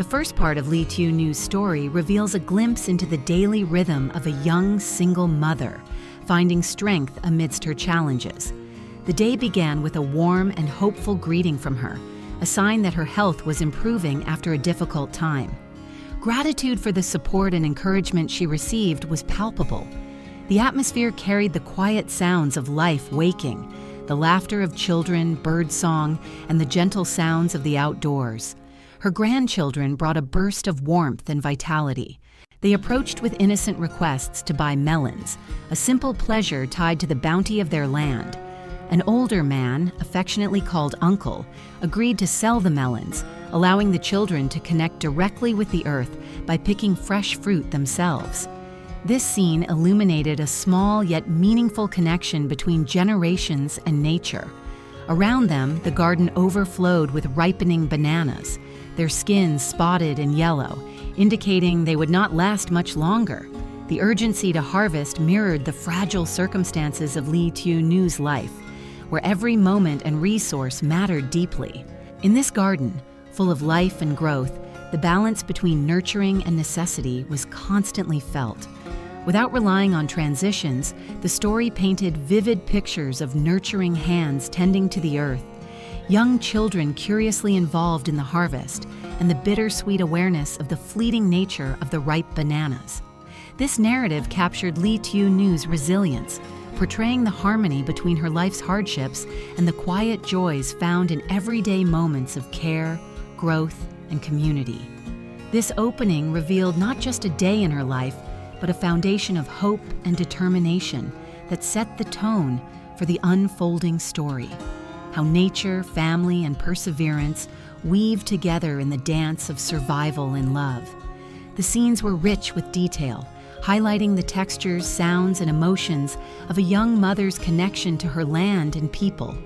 The first part of Tieu Nu's story reveals a glimpse into the daily rhythm of a young single mother, finding strength amidst her challenges. The day began with a warm and hopeful greeting from her, a sign that her health was improving after a difficult time. Gratitude for the support and encouragement she received was palpable. The atmosphere carried the quiet sounds of life waking, the laughter of children, birdsong, and the gentle sounds of the outdoors. Her grandchildren brought a burst of warmth and vitality. They approached with innocent requests to buy melons, a simple pleasure tied to the bounty of their land. An older man, affectionately called Uncle, agreed to sell the melons, allowing the children to connect directly with the earth by picking fresh fruit themselves. This scene illuminated a small yet meaningful connection between generations and nature. Around them, the garden overflowed with ripening bananas, their skins spotted and yellow, indicating they would not last much longer. The urgency to harvest mirrored the fragile circumstances of Tieu Nu's life, where every moment and resource mattered deeply. In this garden, full of life and growth, the balance between nurturing and necessity was constantly felt. Without relying on transitions, the story painted vivid pictures of nurturing hands tending to the earth, young children curiously involved in the harvest, and the bittersweet awareness of the fleeting nature of the ripe bananas. This narrative captured Tieu Nu's resilience, portraying the harmony between her life's hardships and the quiet joys found in everyday moments of care, growth, and community. This opening revealed not just a day in her life, but a foundation of hope and determination that set the tone for the unfolding story. How nature, family, and perseverance weave together in the dance of survival and love. The scenes were rich with detail, highlighting the textures, sounds, and emotions of a young mother's connection to her land and people,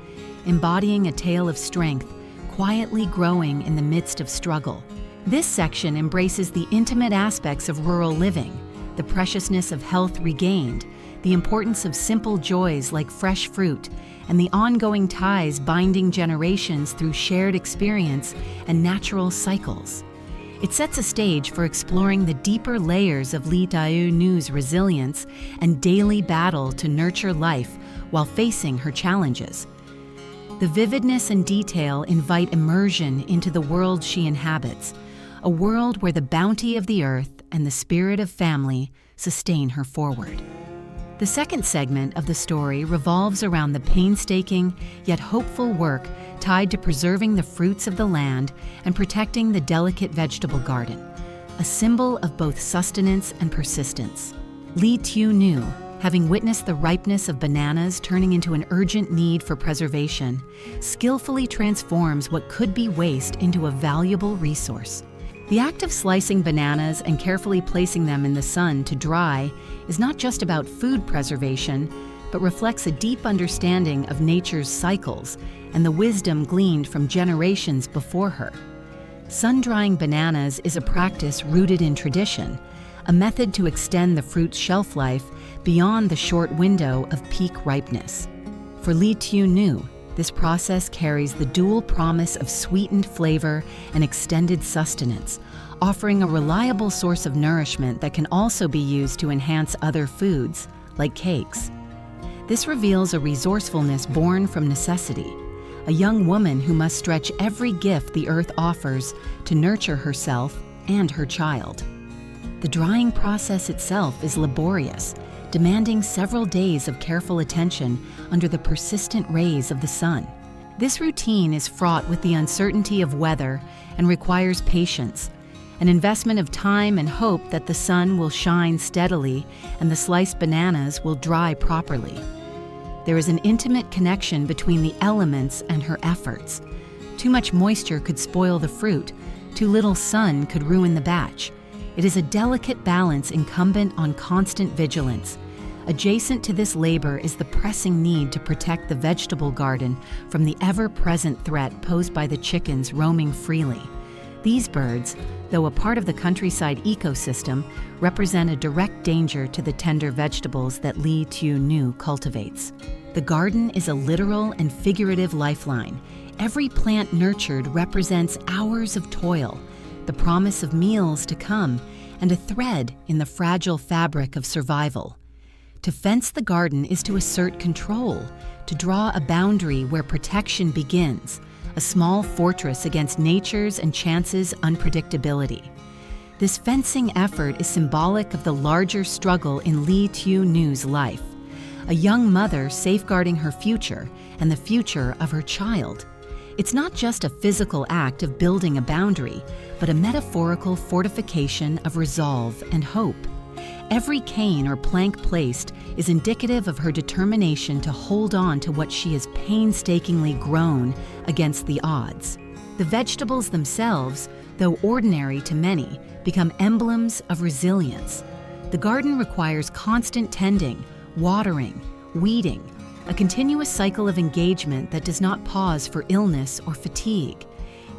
embodying a tale of strength, quietly growing in the midst of struggle. This section embraces the intimate aspects of rural living, the preciousness of health regained, the importance of simple joys like fresh fruit, and the ongoing ties binding generations through shared experience and natural cycles. It sets a stage for exploring the deeper layers of Tieu Nu's resilience and daily battle to nurture life while facing her challenges. The vividness and detail invite immersion into the world she inhabits, a world where the bounty of the earth and the spirit of family sustain her forward. The second segment of the story revolves around the painstaking yet hopeful work tied to preserving the fruits of the land and protecting the delicate vegetable garden, a symbol of both sustenance and persistence. Tieu Nu, having witnessed the ripeness of bananas turning into an urgent need for preservation, skillfully transforms what could be waste into a valuable resource. The act of slicing bananas and carefully placing them in the sun to dry is not just about food preservation, but reflects a deep understanding of nature's cycles and the wisdom gleaned from generations before her. Sun-drying bananas is a practice rooted in tradition, a method to extend the fruit's shelf life beyond the short window of peak ripeness. For Tieu Nu, this process carries the dual promise of sweetened flavor and extended sustenance, offering a reliable source of nourishment that can also be used to enhance other foods, like cakes. This reveals a resourcefulness born from necessity, a young woman who must stretch every gift the earth offers to nurture herself and her child. The drying process itself is laborious, demanding several days of careful attention under the persistent rays of the sun. This routine is fraught with the uncertainty of weather and requires patience, an investment of time and hope that the sun will shine steadily and the sliced bananas will dry properly. There is an intimate connection between the elements and her efforts. Too much moisture could spoil the fruit, too little sun could ruin the batch. It is a delicate balance incumbent on constant vigilance. Adjacent to this labor is the pressing need to protect the vegetable garden from the ever-present threat posed by the chickens roaming freely. These birds, though a part of the countryside ecosystem, represent a direct danger to the tender vegetables that Tieu Nu cultivates. The garden is a literal and figurative lifeline. Every plant nurtured represents hours of toil, the promise of meals to come, and a thread in the fragile fabric of survival. To fence the garden is to assert control, to draw a boundary where protection begins, a small fortress against nature's and chance's unpredictability. This fencing effort is symbolic of the larger struggle in Tieu Nu's life, a young mother safeguarding her future and the future of her child. It's not just a physical act of building a boundary, but a metaphorical fortification of resolve and hope. Every cane or plank placed is indicative of her determination to hold on to what she has painstakingly grown against the odds. The vegetables themselves, though ordinary to many, become emblems of resilience. The garden requires constant tending, watering, weeding, a continuous cycle of engagement that does not pause for illness or fatigue.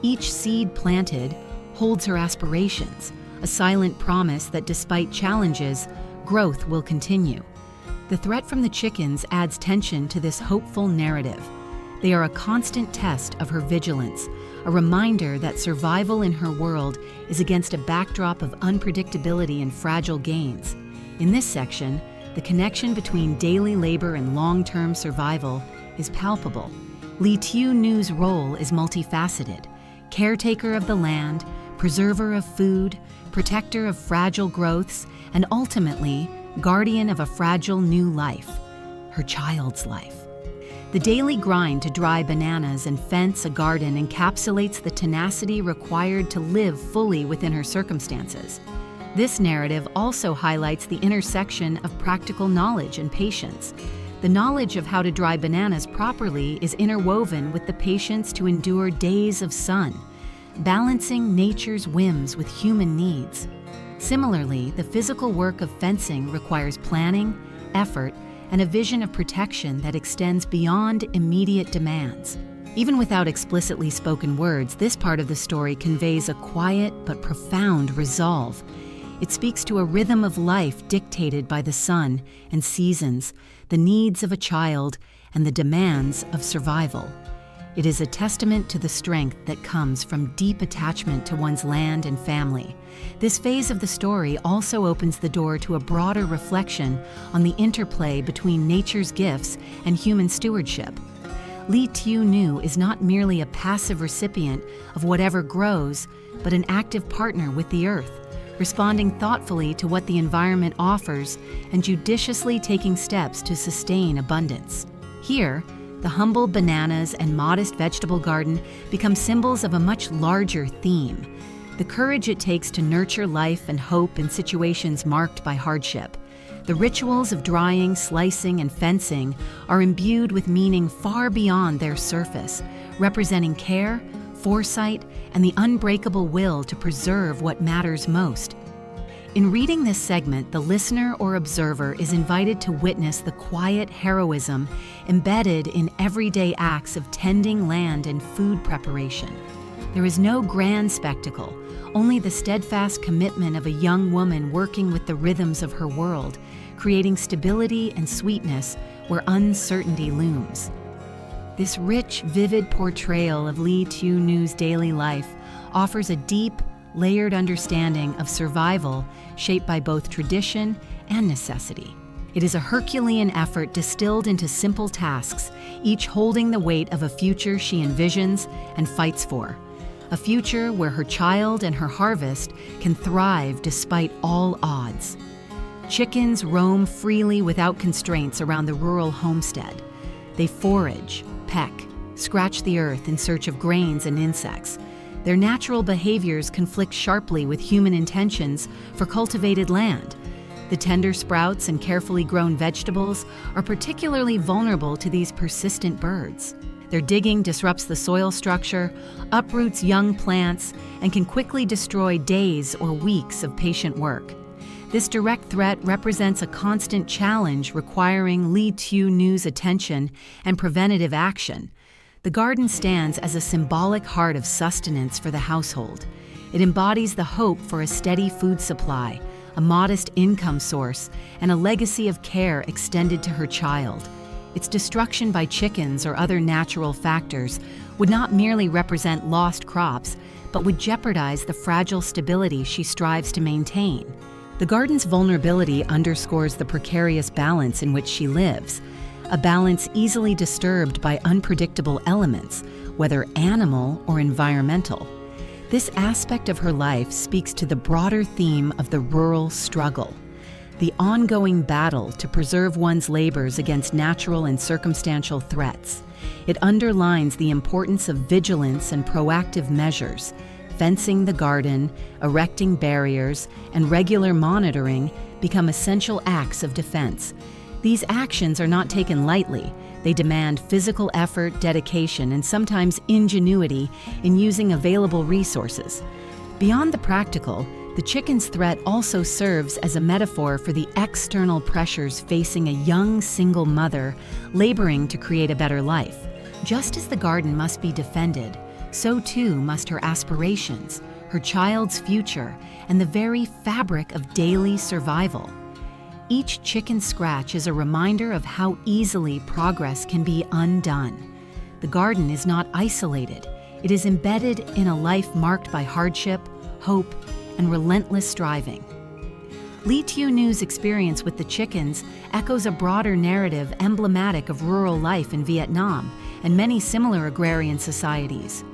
Each seed planted holds her aspirations, a silent promise that despite challenges, growth will continue. The threat from the chickens adds tension to this hopeful narrative. They are a constant test of her vigilance, a reminder that survival in her world is against a backdrop of unpredictability and fragile gains. In this section, the connection between daily labor and long-term survival is palpable. Tieu Nu's role is multifaceted: caretaker of the land, preserver of food, protector of fragile growths, and ultimately, guardian of a fragile new life, her child's life. The daily grind to dry bananas and fence a garden encapsulates the tenacity required to live fully within her circumstances. This narrative also highlights the intersection of practical knowledge and patience. The knowledge of how to dry bananas properly is interwoven with the patience to endure days of sun, balancing nature's whims with human needs. Similarly, the physical work of fencing requires planning, effort, and a vision of protection that extends beyond immediate demands. Even without explicitly spoken words, this part of the story conveys a quiet but profound resolve. It speaks to a rhythm of life dictated by the sun and seasons, the needs of a child, and the demands of survival. It is a testament to the strength that comes from deep attachment to one's land and family. This phase of the story also opens the door to a broader reflection on the interplay between nature's gifts and human stewardship. Tieu Nu is not merely a passive recipient of whatever grows, but an active partner with the earth, responding thoughtfully to what the environment offers and judiciously taking steps to sustain abundance. Here, the humble bananas and modest vegetable garden become symbols of a much larger theme: the courage it takes to nurture life and hope in situations marked by hardship. The rituals of drying, slicing, and fencing are imbued with meaning far beyond their surface, representing care, foresight, and the unbreakable will to preserve what matters most. In reading this segment, the listener or observer is invited to witness the quiet heroism embedded in everyday acts of tending land and food preparation. There is no grand spectacle, only the steadfast commitment of a young woman working with the rhythms of her world, creating stability and sweetness where uncertainty looms. This rich, vivid portrayal of Tieu Nu's daily life offers a deep, layered understanding of survival shaped by both tradition and necessity. It is a Herculean effort distilled into simple tasks, each holding the weight of a future she envisions and fights for. A future where her child and her harvest can thrive despite all odds. Chickens roam freely without constraints around the rural homestead. They forage, peck, scratch the earth in search of grains and insects. Their natural behaviors conflict sharply with human intentions for cultivated land. The tender sprouts and carefully grown vegetables are particularly vulnerable to these persistent birds. Their digging disrupts the soil structure, uproots young plants, and can quickly destroy days or weeks of patient work. This direct threat represents a constant challenge requiring Tieu Nu's attention and preventative action. The garden stands as a symbolic heart of sustenance for the household. It embodies the hope for a steady food supply, a modest income source, and a legacy of care extended to her child. Its destruction by chickens or other natural factors would not merely represent lost crops, but would jeopardize the fragile stability she strives to maintain. The garden's vulnerability underscores the precarious balance in which she lives, a balance easily disturbed by unpredictable elements, whether animal or environmental. This aspect of her life speaks to the broader theme of the rural struggle, the ongoing battle to preserve one's labors against natural and circumstantial threats. It underlines the importance of vigilance and proactive measures. Fencing the garden, erecting barriers, and regular monitoring become essential acts of defense. These actions are not taken lightly. They demand physical effort, dedication, and sometimes ingenuity in using available resources. Beyond the practical, the chicken's threat also serves as a metaphor for the external pressures facing a young single mother laboring to create a better life. Just as the garden must be defended, so too must her aspirations, her child's future, and the very fabric of daily survival. Each chicken scratch is a reminder of how easily progress can be undone. The garden is not isolated. It is embedded in a life marked by hardship, hope, and relentless striving. Tieu Nu's experience with the chickens echoes a broader narrative emblematic of rural life in Vietnam and many similar agrarian societies.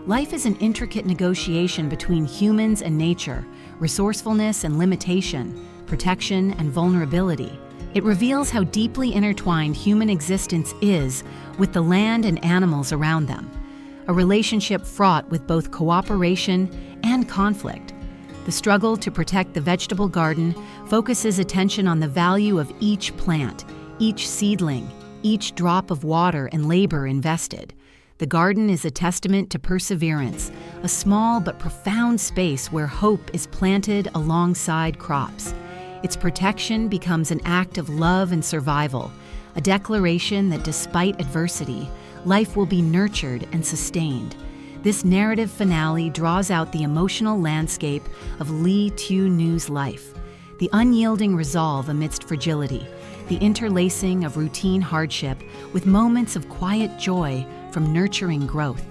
Life is an intricate negotiation between humans and nature, resourcefulness and limitation, protection and vulnerability. It reveals how deeply intertwined human existence is with the land and animals around them, a relationship fraught with both cooperation and conflict. The struggle to protect the vegetable garden focuses attention on the value of each plant, each seedling, each drop of water and labor invested. The garden is a testament to perseverance, a small but profound space where hope is planted alongside crops. Its protection becomes an act of love and survival, a declaration that despite adversity, life will be nurtured and sustained. This narrative finale draws out the emotional landscape of Tieu Nu's life, the unyielding resolve amidst fragility, the interlacing of routine hardship with moments of quiet joy from nurturing growth.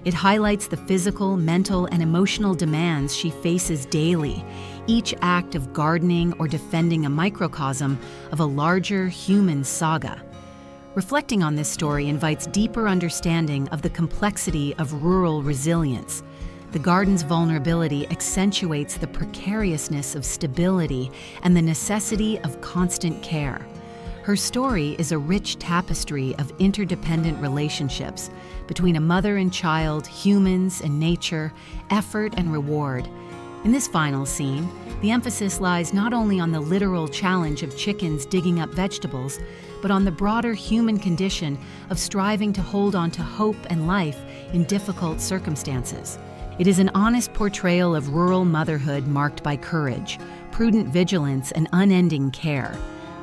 It highlights the physical, mental, and emotional demands she faces daily, each act of gardening or defending a microcosm of a larger human saga. Reflecting on this story invites deeper understanding of the complexity of rural resilience. The garden's vulnerability accentuates the precariousness of stability and the necessity of constant care. Her story is a rich tapestry of interdependent relationships between a mother and child, humans and nature, effort and reward. In this final scene, the emphasis lies not only on the literal challenge of chickens digging up vegetables, but on the broader human condition of striving to hold on to hope and life in difficult circumstances. It is an honest portrayal of rural motherhood marked by courage, prudent vigilance, and unending care.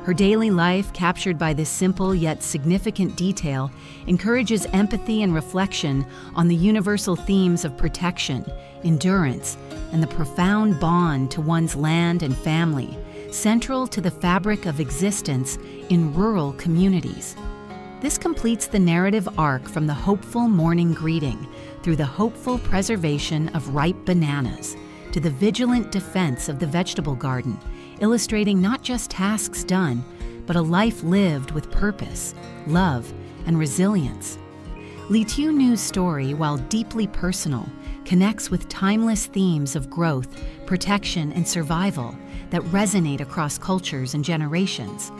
Her daily life, captured by this simple yet significant detail, encourages empathy and reflection on the universal themes of protection, endurance, and the profound bond to one's land and family, central to the fabric of existence in rural communities. This completes the narrative arc from the hopeful morning greeting through the hopeful preservation of ripe bananas to the vigilant defense of the vegetable garden, illustrating not just tasks done, but a life lived with purpose, love, and resilience. Tieu Nu's story, while deeply personal, connects with timeless themes of growth, protection, and survival that resonate across cultures and generations.